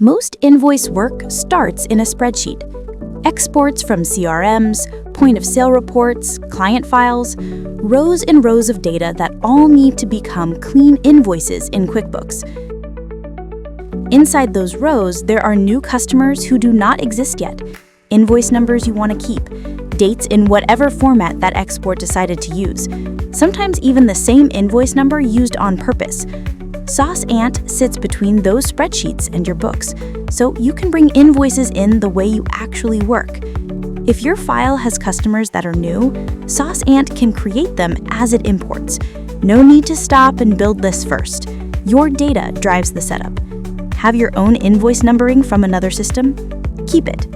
Most invoice work starts in a spreadsheet. Exports from CRMs, point-of-sale reports, client files, rows and rows of data that all need to become clean invoices in QuickBooks. Inside those rows, there are new customers who do not exist yet, invoice numbers you want to keep, dates in whatever format that export decided to use, sometimes even the same invoice number used on purpose. SaasAnt sits between those spreadsheets and your books, so you can bring invoices in the way you actually work. If your file has customers that are new, SaasAnt can create them as it imports. No need to stop and build lists first. Your data drives the setup. Have your own invoice numbering from another system? Keep it.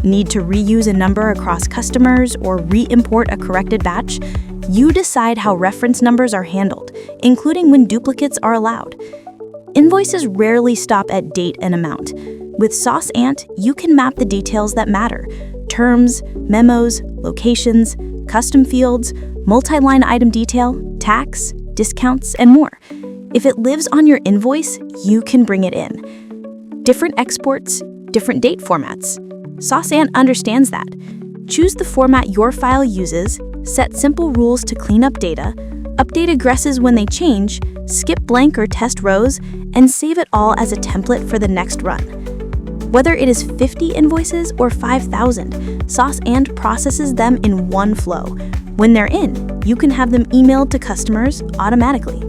Need to reuse a number across customers or re-import a corrected batch? You decide how reference numbers are handled, including when duplicates are allowed. Invoices rarely stop at date and amount. With SaasAnt, you can map the details that matter: terms, memos, locations, custom fields, multi-line item detail, tax, discounts, and more. If it lives on your invoice, you can bring it in. Different exports, different date formats. SaasAnt understands that. Choose the format your file uses, set simple rules to clean up data, update addresses when they change, skip blank or test rows, and save it all as a template for the next run. Whether it is 50 invoices or 5,000, SaasAnt processes them in one flow. When they're in, you can have them emailed to customers automatically.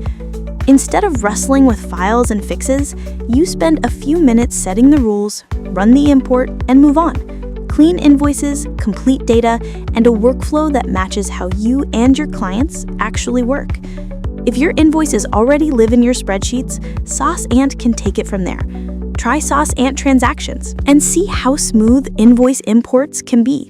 Instead of wrestling with files and fixes, you spend a few minutes setting the rules, run the import, and move on. Clean invoices, complete data, and a workflow that matches how you and your clients actually work. If your invoices already live in your spreadsheets, SaasAnt can take it from there. Try SaasAnt Transactions and see how smooth invoice imports can be.